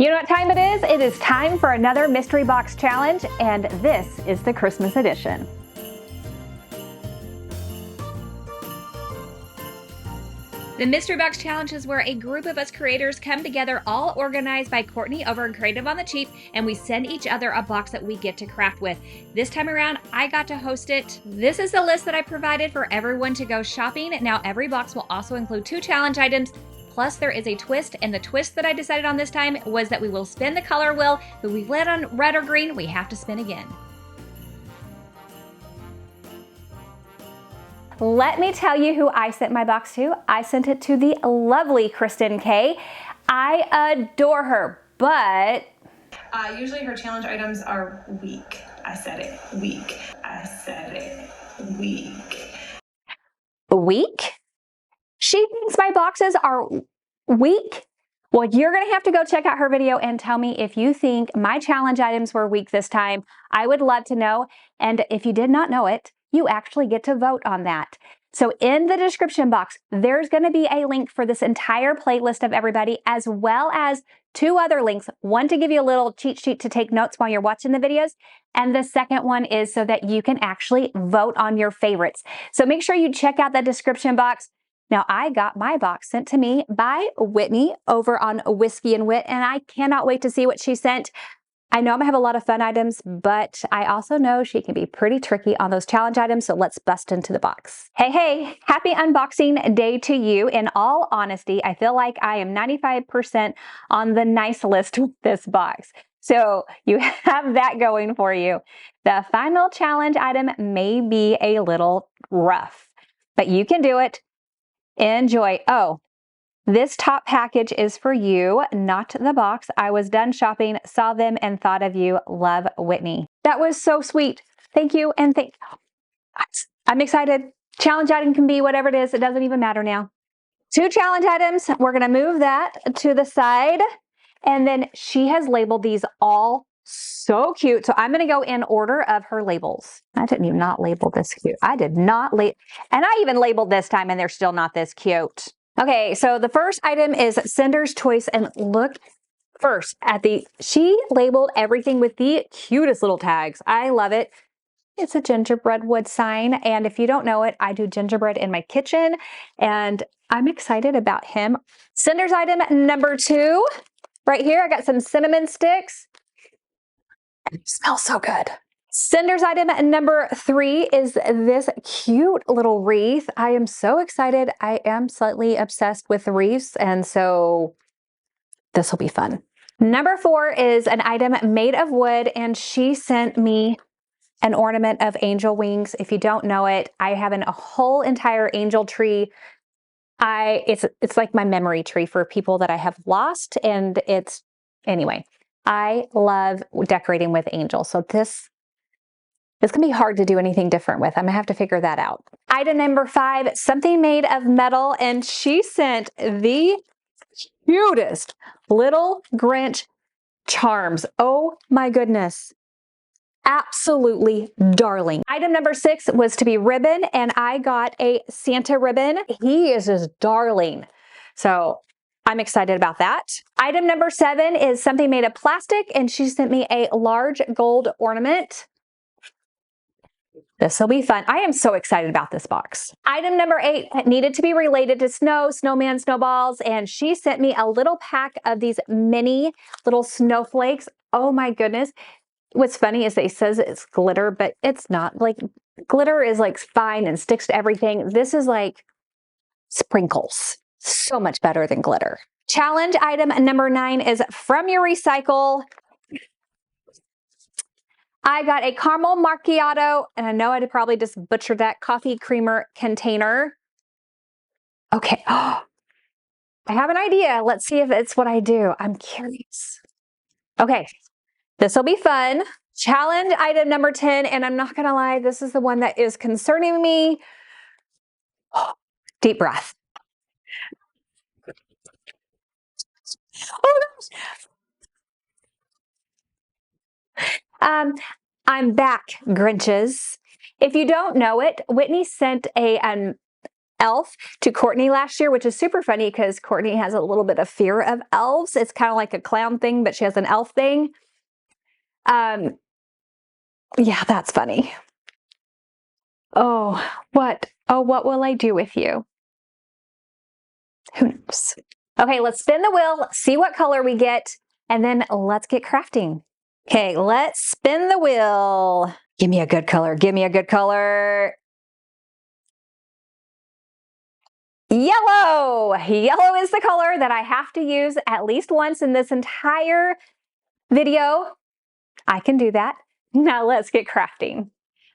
You know what time it is? It is time for another mystery box challenge, and this is the Christmas edition. The Mystery Box Challenge is where a group of us creators come together, all organized by Courtney over in Creative on the Cheap, and we send each other a box that we get to craft with. This time around, I got to host it. This is the list that I provided for everyone to go shopping. Now, every box will also include 2 challenge items, plus there is a twist, and the twist that I decided on this time was that we will spin the color wheel. If we land on red or green, we have to spin again. Let me tell you who I sent my box to. I sent it to the lovely Kristen K. I adore her, but usually her challenge items are weak. I said it, weak. I said it, weak. Weak? She thinks my boxes are weak? Well, you're gonna have to go check out her video and tell me if you think my challenge items were weak this time. I would love to know. And if you did not know it, you actually get to vote on that. So in the description box, there's going to be a link for this entire playlist of everybody, as well as 2 other links. One to give you a little cheat sheet to take notes while you're watching the videos. And the second one is so that you can actually vote on your favorites. So make sure you check out that description box. Now, I got my box sent to me by Whitney over on Whiskey and Wit, and I cannot wait to see what she sent. I know I'm gonna have a lot of fun items, but I also know she can be pretty tricky on those challenge items, so let's bust into the box. Hey, happy unboxing day to you. In all honesty, I feel like I am 95% on the nice list with this box. So you have that going for you. The final challenge item may be a little rough, but you can do it. Enjoy. Oh, this top package is for you, not the box. I was done shopping, saw them, and thought of you. Love, Whitney. That was so sweet. Thank you, and I'm excited. Challenge item can be whatever it is. It doesn't even matter now. 2 challenge items. We're going to move that to the side. And then she has labeled these all so cute. So I'm going to go in order of her labels. I didn't even not label this cute. I did not label. And I even labeled this time, and they're still not this cute. Okay, so the first item is Cinder's Choice, and look first at she labeled everything with the cutest little tags. I love it. It's a gingerbread wood sign, and if you don't know it, I do gingerbread in my kitchen, and I'm excited about him. Cinder's item number 2, right here, I got some cinnamon sticks. It smells so good. Cinder's item number 3 is this cute little wreath. I am so excited. I am slightly obsessed with wreaths, and so this will be fun. Number 4 is an item made of wood, and she sent me an ornament of angel wings. If you don't know it, I have a whole entire angel tree. It's like my memory tree for people that I have lost, and anyway, I love decorating with angels. So it's gonna be hard to do anything different with. I'm gonna have to figure that out. Item number 5, something made of metal, and she sent the cutest little Grinch charms. Oh my goodness. Absolutely darling. Item number 6 was to be ribbon, and I got a Santa ribbon. He is just darling. So I'm excited about that. Item number 7 is something made of plastic, and she sent me a large gold ornament. This will be fun. I am so excited about this box. Item number 8 needed to be related to snow, snowman, snowballs, and she sent me a little pack of these mini little snowflakes. Oh my goodness. What's funny is it says it's glitter, but it's not. Like, glitter is like fine and sticks to everything. This is like sprinkles. So much better than glitter. Challenge item number 9 is from your recycle. I got a caramel macchiato, and I know I'd probably just butchered that, coffee creamer container. Okay, I have an idea. Let's see if it's what I do. I'm curious. Okay, this will be fun. Challenge item number 10, and I'm not gonna lie, this is the one that is concerning me. Deep breath. Oh gosh. I'm back, Grinches. If you don't know it, Whitney sent a elf to Courtney last year, which is super funny because Courtney has a little bit of fear of elves. It's kind of like a clown thing, but she has an elf thing. Yeah, that's funny. Oh, what? Oh, what will I do with you? Who knows? Okay, let's spin the wheel, see what color we get, and then let's get crafting. Okay, let's spin the wheel. Give me a good color. Give me a good color. Yellow. Yellow is the color that I have to use at least once in this entire video. I can do that. Now let's get crafting.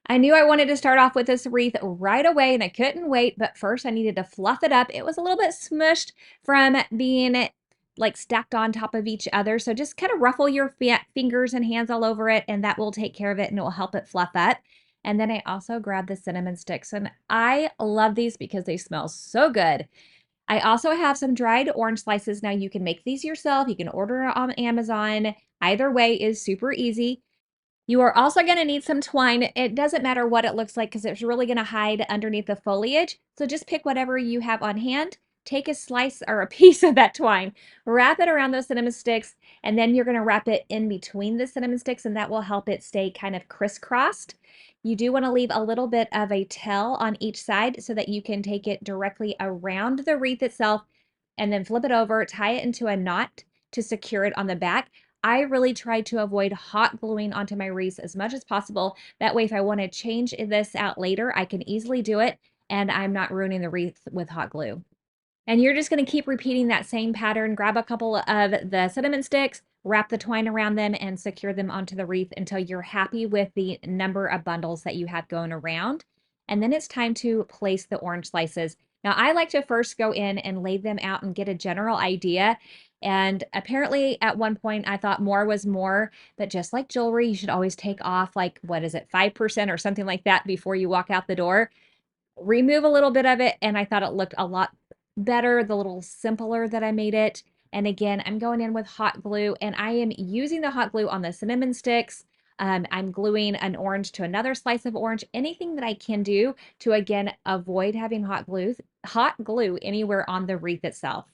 I knew I wanted to start off with this wreath right away and I couldn't wait, but first I needed to fluff it up. It was a little bit smushed from being like stacked on top of each other. So just kind of ruffle your fingers and hands all over it and that will take care of it and it will help it fluff up. And then I also grabbed the cinnamon sticks and I love these because they smell so good. I also have some dried orange slices. Now you can make these yourself. You can order on Amazon. Either way is super easy. You are also going to need some twine. It doesn't matter what it looks like because it's really going to hide underneath the foliage. So just pick whatever you have on hand. Take a slice or a piece of that twine, wrap it around those cinnamon sticks, and then you're going to wrap it in between the cinnamon sticks, and that will help it stay kind of crisscrossed. You do want to leave a little bit of a tail on each side so that you can take it directly around the wreath itself and then flip it over, tie it into a knot to secure it on the back. I really try to avoid hot gluing onto my wreaths as much as possible. That way, if I want to change this out later, I can easily do it and I'm not ruining the wreath with hot glue. And you're just going to keep repeating that same pattern. Grab a couple of the cinnamon sticks, wrap the twine around them, and secure them onto the wreath until you're happy with the number of bundles that you have going around. And then it's time to place the orange slices. Now, I like to first go in and lay them out and get a general idea. And apparently at one point I thought more was more, but just like jewelry, you should always take off like, what is it, 5% or something like that before you walk out the door. Remove a little bit of it, and I thought it looked a lot better, the little simpler that I made it. And again, I'm going in with hot glue, and I am using the hot glue on the cinnamon sticks. I'm gluing an orange to another slice of orange, anything that I can do to, again, avoid having hot glue anywhere on the wreath itself.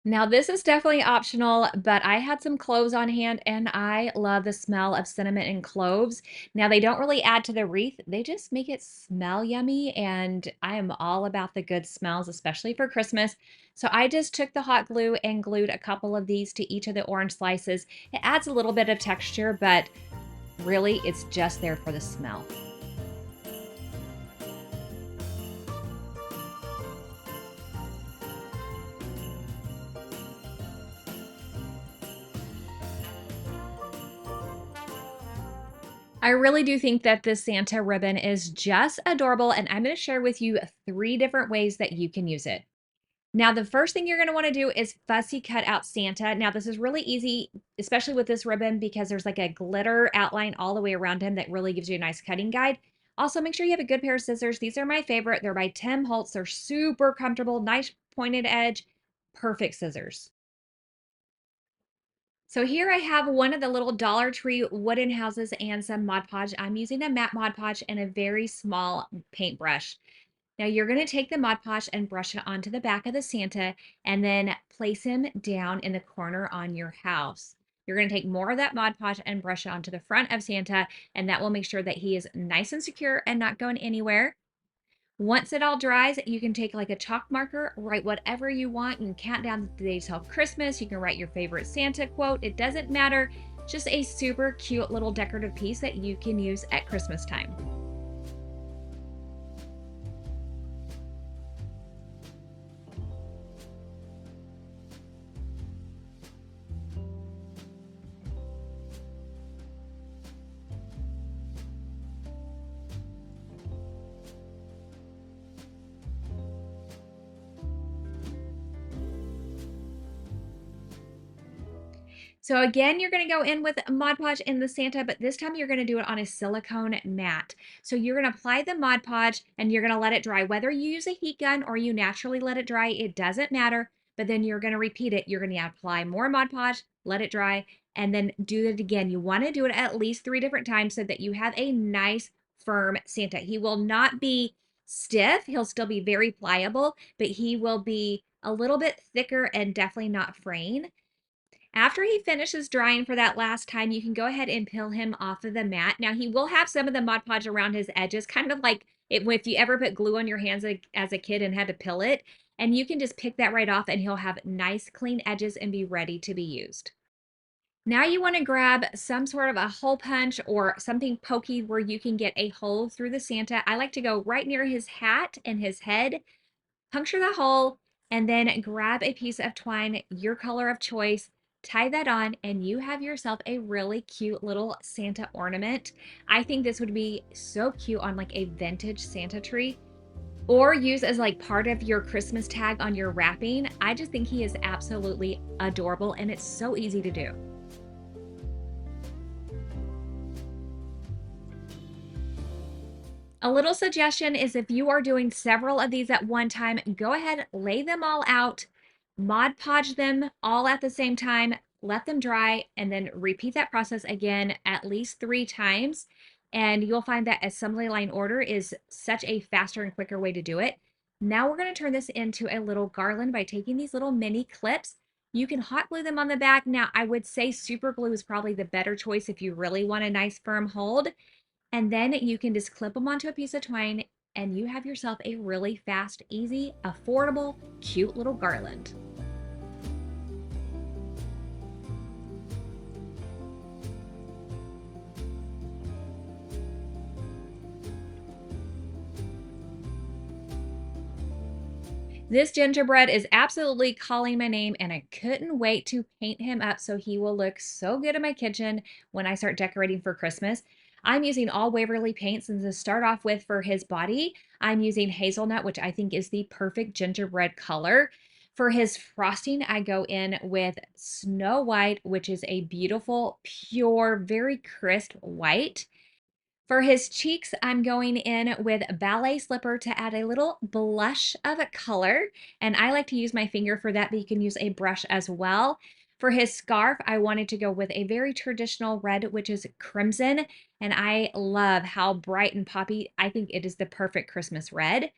Now, this is definitely optional, but I had some cloves on hand and I love the smell of cinnamon and cloves. Now, they don't really add to the wreath, they just make it smell yummy, and I am all about the good smells, especially for Christmas. So I just took the hot glue and glued a couple of these to each of the orange slices. It adds a little bit of texture, but really it's just there for the smell. I really do think that this Santa ribbon is just adorable, and I'm going to share with you 3 different ways that you can use it. Now, the first thing you're going to want to do is fussy cut out Santa. Now, this is really easy, especially with this ribbon, because there's like a glitter outline all the way around him that really gives you a nice cutting guide. Also, make sure you have a good pair of scissors. These are my favorite. They're by Tim Holtz. They're super comfortable, nice pointed edge, perfect scissors. So here I have one of the little Dollar Tree wooden houses and some Mod Podge. I'm using a matte Mod Podge and a very small paintbrush. Now you're going to take the Mod Podge and brush it onto the back of the Santa and then place him down in the corner on your house. You're going to take more of that Mod Podge and brush it onto the front of Santa, and that will make sure that he is nice and secure and not going anywhere. Once it all dries, you can take like a chalk marker, write whatever you want. You can count down the days till Christmas. You can write your favorite Santa quote. It doesn't matter. Just a super cute little decorative piece that you can use at Christmas time. So again, you're going to go in with Mod Podge in the Santa, but this time you're going to do it on a silicone mat. So you're going to apply the Mod Podge and you're going to let it dry. Whether you use a heat gun or you naturally let it dry, it doesn't matter. But then you're going to repeat it. You're going to apply more Mod Podge, let it dry, and then do it again. You want to do it at least 3 different times so that you have a nice, firm Santa. He will not be stiff. He'll still be very pliable, but he will be a little bit thicker and definitely not fraying. After he finishes drying for that last time, you can go ahead and peel him off of the mat. Now, he will have some of the Mod Podge around his edges, kind of like if you ever put glue on your hands as a kid and had to peel it, and you can just pick that right off and he'll have nice clean edges and be ready to be used. Now you want to grab some sort of a hole punch or something pokey where you can get a hole through the Santa. I like to go right near his hat and his head, puncture the hole, and then grab a piece of twine, your color of choice, tie that on, and you have yourself a really cute little Santa ornament. I think this would be so cute on like a vintage Santa tree, or use as like part of your Christmas tag on your wrapping. I just think he is absolutely adorable, and it's so easy to do. A little suggestion is if you are doing several of these at one time, go ahead, lay them all out, Mod Podge them all at the same time, let them dry, and then repeat that process again at least 3 times. And you'll find that assembly line order is such a faster and quicker way to do it. Now we're going to turn this into a little garland by taking these little mini clips. You can hot glue them on the back. Now, I would say super glue is probably the better choice if you really want a nice firm hold. And then you can just clip them onto a piece of twine and you have yourself a really fast, easy, affordable, cute little garland. This gingerbread is absolutely calling my name, and I couldn't wait to paint him up so he will look so good in my kitchen when I start decorating for Christmas. I'm using all Waverly paints, and to start off with for his body, I'm using hazelnut, which I think is the perfect gingerbread color. For his frosting, I go in with Snow White, which is a beautiful, pure, very crisp white. For his cheeks, I'm going in with Ballet Slipper to add a little blush of a color, and I like to use my finger for that, but you can use a brush as well. For his scarf, I wanted to go with a very traditional red, which is crimson, and I love how bright and poppy. I think it is the perfect Christmas red.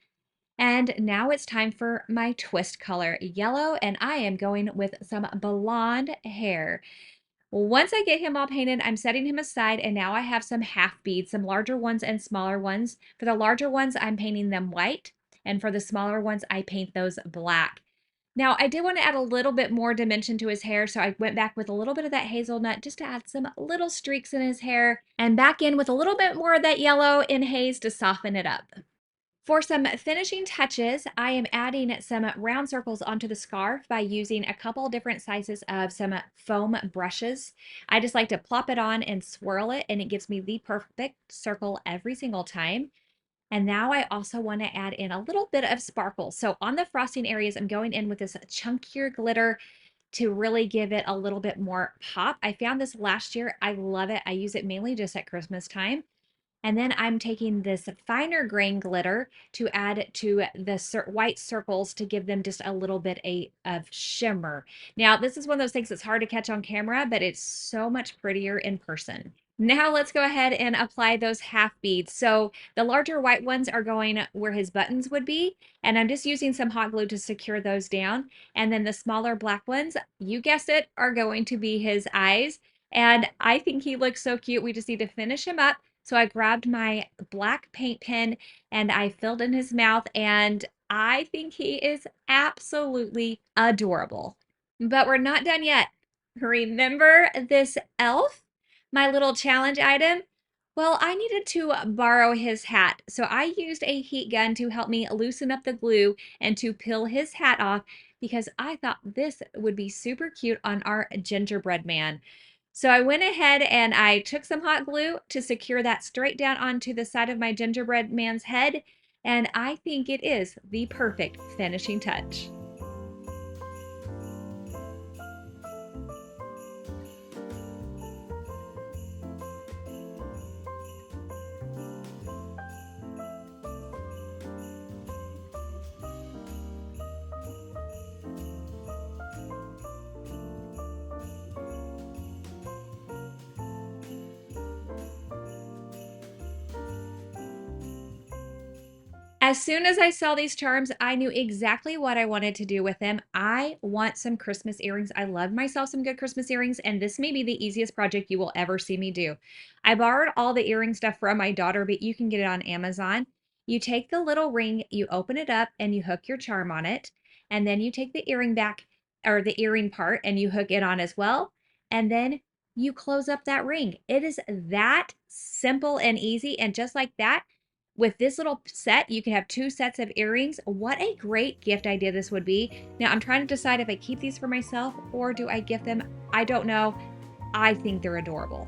And now it's time for my twist color, yellow, and I am going with some blonde hair. Once I get him all painted, I'm setting him aside, and now I have some half beads, some larger ones and smaller ones. For the larger ones, I'm painting them white, and for the smaller ones, I paint those black. Now, I did want to add a little bit more dimension to his hair, so I went back with a little bit of that hazelnut just to add some little streaks in his hair, and back in with a little bit more of that yellow in haze to soften it up. For some finishing touches, I am adding some round circles onto the scarf by using a couple different sizes of some foam brushes. I just like to plop it on and swirl it, and it gives me the perfect circle every single time. And now I also want to add in a little bit of sparkle. So on the frosting areas, I'm going in with this chunkier glitter to really give it a little bit more pop. I found this last year. I love it. I use it mainly just at Christmas time. And then I'm taking this finer grain glitter to add to the white circles to give them just a little bit of shimmer. Now, this is one of those things that's hard to catch on camera, but it's so much prettier in person. Now let's go ahead and apply those half beads. So the larger white ones are going where his buttons would be, and I'm just using some hot glue to secure those down. And then the smaller black ones, you guessed it, are going to be his eyes. And I think he looks so cute. We just need to finish him up. So I grabbed my black paint pen and I filled in his mouth, and I think he is absolutely adorable. But we're not done yet. Remember this elf, my little challenge item? Well, I needed to borrow his hat, so I used a heat gun to help me loosen up the glue and to peel his hat off because I thought this would be super cute on our gingerbread man. So I went ahead and I took some hot glue to secure that straight down onto the side of my gingerbread man's head, and I think it is the perfect finishing touch. As soon as I saw these charms, I knew exactly what I wanted to do with them. I want some Christmas earrings. I love myself some good Christmas earrings, and this may be the easiest project you will ever see me do. I borrowed all the earring stuff from my daughter, but you can get it on Amazon. You take the little ring, you open it up, and you hook your charm on it. And then you take the earring back, or the earring part, and you hook it on as well. And then you close up that ring. It is that simple and easy. And just like that, with this little set, you can have 2 sets of earrings. What a great gift idea this would be. Now, I'm trying to decide if I keep these for myself or do I gift them. I don't know. I think they're adorable.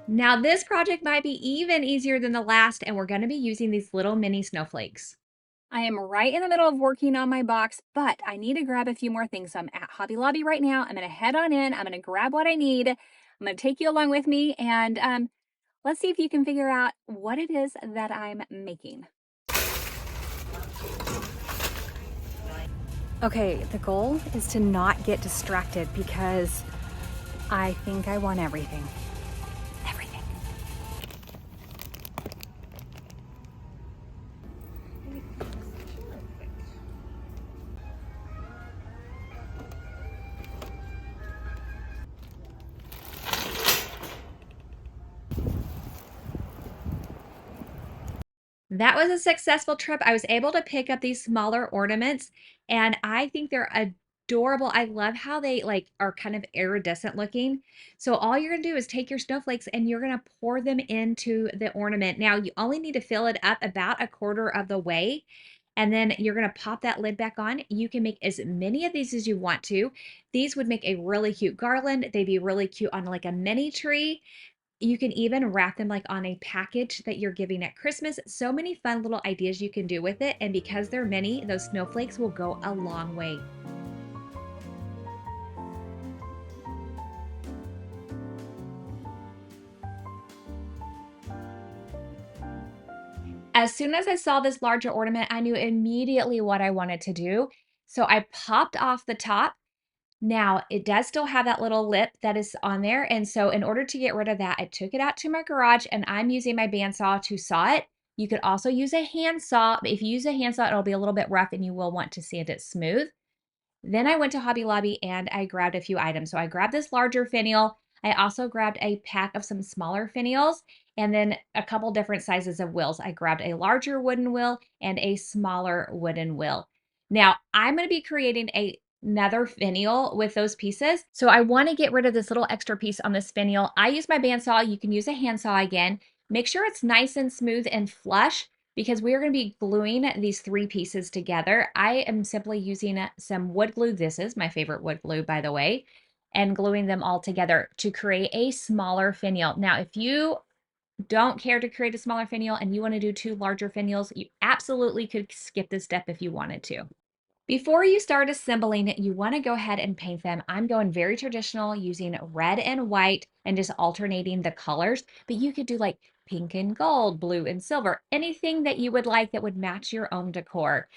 Now, this project might be even easier than the last, and we're going to be using these little mini snowflakes. I am right in the middle of working on my box, but I need to grab a few more things. So I'm at Hobby Lobby right now. I'm going to head on in. I'm going to grab what I need. I'm going to take you along with me, and let's see if you can figure out what it is that I'm making. Okay, the goal is to not get distracted because I think I want everything. Everything. That was a successful trip. I was able to pick up these smaller ornaments, and I think they're adorable. I love how they like are kind of iridescent looking. So all you're gonna do is take your snowflakes and you're gonna pour them into the ornament. Now you only need to fill it up about a quarter of the way, and then you're gonna pop that lid back on. You can make as many of these as you want to. These would make a really cute garland. They'd be really cute on like a mini tree. You can even wrap them like on a package that you're giving at Christmas. So many fun little ideas you can do with it. And because they're many, those snowflakes will go a long way. As soon as I saw this larger ornament, I knew immediately what I wanted to do. So I popped off the top. Now, it does still have that little lip that is on there, and so in order to get rid of that, I took it out to my garage, and I'm using my bandsaw to saw it. You could also use a handsaw, but if you use a handsaw, it'll be a little bit rough, and you will want to sand it smooth. Then I went to Hobby Lobby, and I grabbed a few items. So I grabbed this larger finial. I also grabbed a pack of some smaller finials, and then a couple different sizes of wheels. I grabbed a larger wooden wheel and a smaller wooden wheel. Now, I'm going to be creating another finial with those pieces. So I want to get rid of this little extra piece on this finial. I use my bandsaw. You can use a handsaw again. Make sure it's nice and smooth and flush because we are going to be gluing these 3 pieces together. I am simply using some wood glue. This is my favorite wood glue, by the way, and gluing them all together to create a smaller finial. Now, if you don't care to create a smaller finial and you want to do 2 larger finials, you absolutely could skip this step if you wanted to. Before you start assembling it, you want to go ahead and paint them. I'm going very traditional using red and white and just alternating the colors, but you could do like pink and gold, blue and silver, anything that you would like that would match your own decor.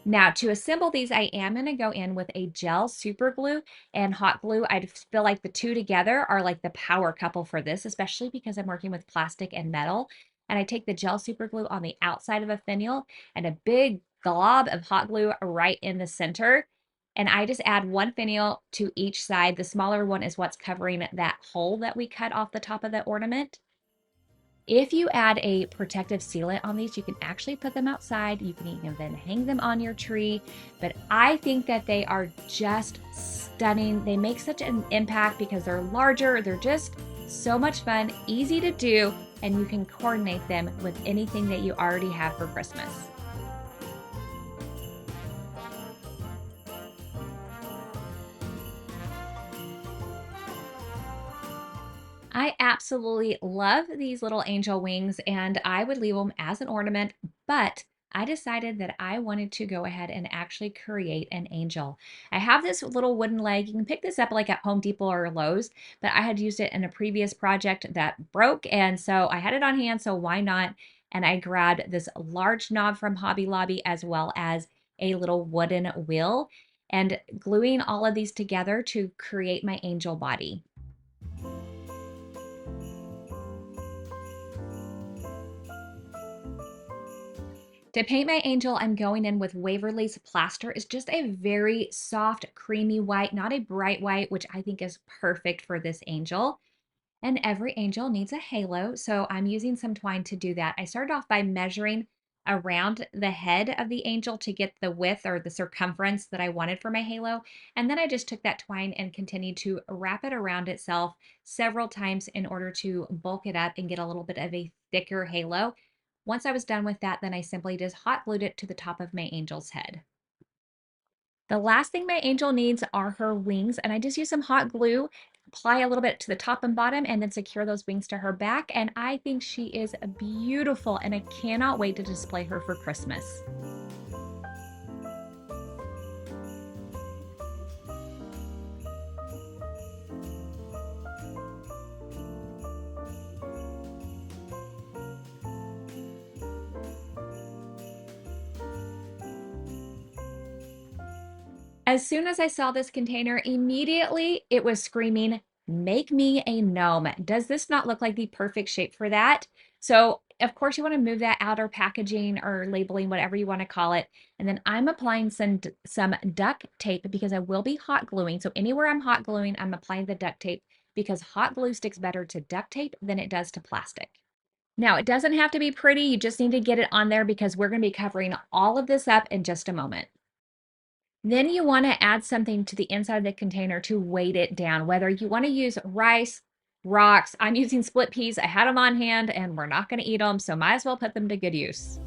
Now to assemble these, I am going to go in with a gel super glue and hot glue. I feel like the 2 together are like the power couple for this, especially because I'm working with plastic and metal. And I take the gel super glue on the outside of a finial and a big glob of hot glue right in the center. And I just add 1 finial to each side. The smaller one is what's covering that hole that we cut off the top of the ornament. If you add a protective sealant on these, you can actually put them outside. You can even then hang them on your tree. But I think that they are just stunning. They make such an impact because they're larger. They're just so much fun, easy to do, and you can coordinate them with anything that you already have for Christmas. I absolutely love these little angel wings and I would leave them as an ornament, but I decided that I wanted to go ahead and actually create an angel. I have this little wooden leg. You can pick this up like at Home Depot or Lowe's, but I had used it in a previous project that broke, and so I had it on hand, so why not? and I grabbed this large knob from Hobby Lobby as well as a little wooden wheel and gluing all of these together to create my angel body. To paint my angel, I'm going in with Waverly's Plaster. It's just a very soft, creamy white, not a bright white, which I think is perfect for this angel. And every angel needs a halo, so I'm using some twine to do that. I started off by measuring around the head of the angel to get the width or the circumference that I wanted for my halo. And then I just took that twine and continued to wrap it around itself several times in order to bulk it up and get a little bit of a thicker halo. Once I was done with that, then I simply just hot glued it to the top of my angel's head. The last thing my angel needs are her wings, and I just use some hot glue, apply a little bit to the top and bottom, and then secure those wings to her back. And I think she is beautiful, and I cannot wait to display her for Christmas. As soon as I saw this container, immediately it was screaming, "Make me a gnome." Does this not look like the perfect shape for that? So of course you want to move that outer packaging or labeling, whatever you want to call it. And then I'm applying some duct tape because I will be hot gluing. So anywhere I'm hot gluing, I'm applying the duct tape because hot glue sticks better to duct tape than it does to plastic. Now it doesn't have to be pretty. You just need to get it on there because we're going to be covering all of this up in just a moment. Then you want to add something to the inside of the container to weight it down, whether you want to use rice, rocks. I'm using split peas. I had them on hand and we're not going to eat them, so might as well put them to good use.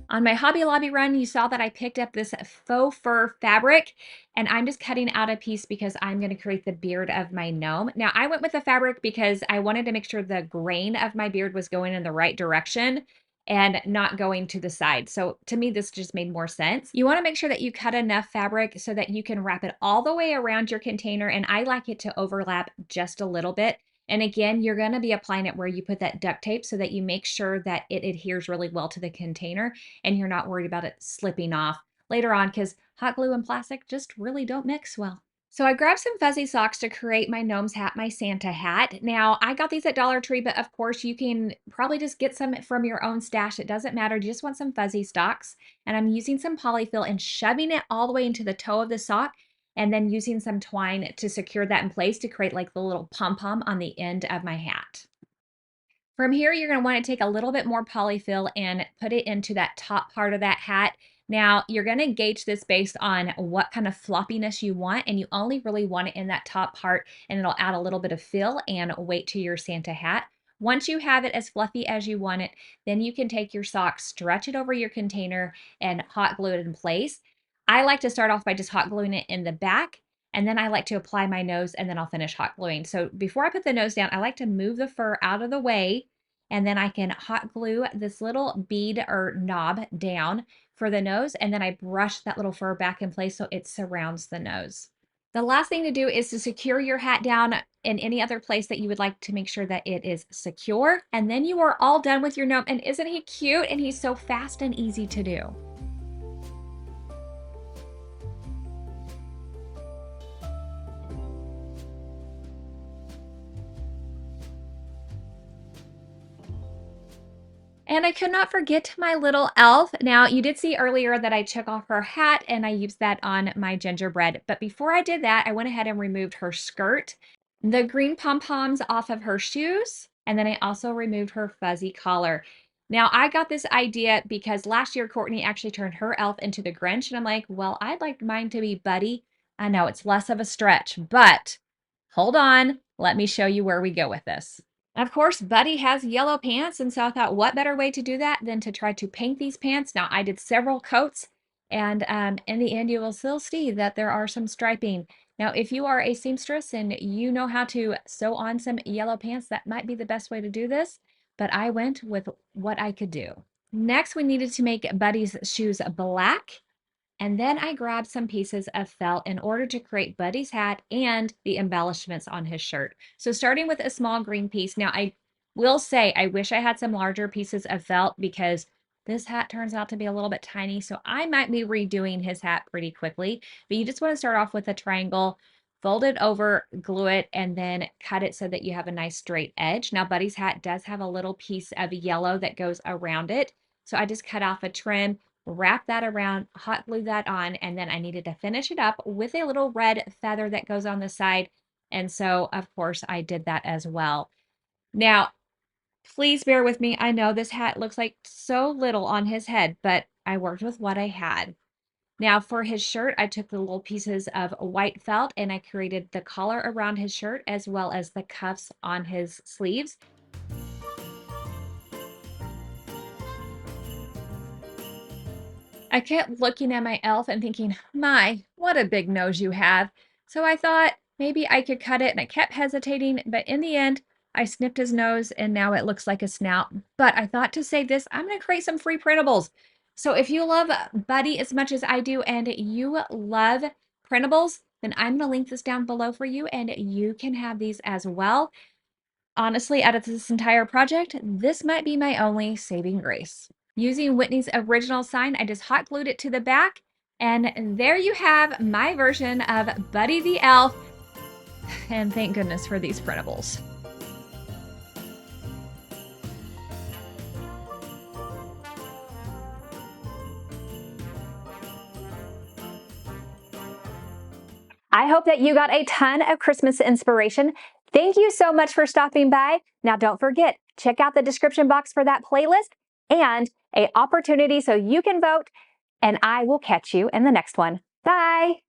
On my Hobby Lobby run, you saw that I picked up this faux fur fabric, and I'm just cutting out a piece because I'm going to create the beard of my gnome. Now, I went with the fabric because I wanted to make sure the grain of my beard was going in the right direction and not going to the side. So to me, this just made more sense. You want to make sure that you cut enough fabric so that you can wrap it all the way around your container, and I like it to overlap just a little bit. And again, you're going to be applying it where you put that duct tape so that you make sure that it adheres really well to the container and you're not worried about it slipping off later on, because hot glue and plastic just really don't mix well. So I grabbed some fuzzy socks to create my gnome's hat, my Santa hat. Now, I got these at Dollar Tree, but of course you can probably just get some from your own stash. It doesn't matter. You just want some fuzzy socks. And I'm using some polyfill and shoving it all the way into the toe of the sock, and then using some twine to secure that in place to create like the little pom-pom on the end of my hat. From here, you're going to want to take a little bit more polyfill and put it into that top part of that hat. Now, you're going to gauge this based on what kind of floppiness you want, and you only really want it in that top part, and it'll add a little bit of fill and weight to your Santa hat. Once you have it as fluffy as you want it, then you can take your sock, stretch it over your container, and hot glue it in place. I like to start off by just hot gluing it in the back, and then I like to apply my nose, and then I'll finish hot gluing. So before I put the nose down, I like to move the fur out of the way, and then I can hot glue this little bead or knob down for the nose, and then I brush that little fur back in place so it surrounds the nose. The last thing to do is to secure your hat down in any other place that you would like to make sure that it is secure. And then you are all done with your gnome. And isn't he cute? And he's so fast and easy to do. And I could not forget my little elf. Now, you did see earlier that I took off her hat and I used that on my gingerbread. But before I did that, I went ahead and removed her skirt, the green pom-poms off of her shoes, and then I also removed her fuzzy collar. Now, I got this idea because last year Courtney actually turned her elf into the Grinch, and I'm like, well, I'd like mine to be Buddy. I know it's less of a stretch, but hold on. Let me show you where we go with this. Of course, Buddy has yellow pants, and so I thought, what better way to do that than to try to paint these pants? Now, I did several coats, and in the end, you will still see that there are some striping. Now, if you are a seamstress and you know how to sew on some yellow pants, that might be the best way to do this, but I went with what I could do. Next, we needed to make Buddy's shoes black. And then I grabbed some pieces of felt in order to create Buddy's hat and the embellishments on his shirt. So starting with a small green piece. Now I Will say I wish I had some larger pieces of felt because this hat turns out to be a little bit tiny, so I might be redoing his hat pretty quickly. But you just want to start off with a triangle, fold it over, glue it, and then cut it so that you have a nice straight edge. Now, Buddy's hat does have a little piece of yellow that goes around it, so I just cut off a trim, wrap that around, hot glue that on, and then I needed to finish it up with a little red feather that goes on the side. And so, of course, I did that as well. Now, please bear with me. I know this hat looks like so little on his head, but I worked with what I had. Now for his shirt, I took the little pieces of white felt and I created the collar around his shirt as well as the cuffs on his sleeves. I kept looking at my elf and thinking, my, what a big nose you have. So I thought maybe I could cut it and I kept hesitating, but in the end, I snipped his nose and now it looks like a snout. But I thought to save this, I'm going to create some free printables. So if you love Buddy as much as I do and you love printables, then I'm going to link this down below for you and you can have these as well. Honestly, out of this entire project, this might be my only saving grace. Using Whitney's original sign, I just hot glued it to the back, and there you have my version of Buddy the Elf. And thank goodness for these printables. I hope that you got a ton of Christmas inspiration. Thank you so much for stopping by. Now don't forget, check out the description box for that playlist and an opportunity so you can vote, and I will catch you in the next one. Bye.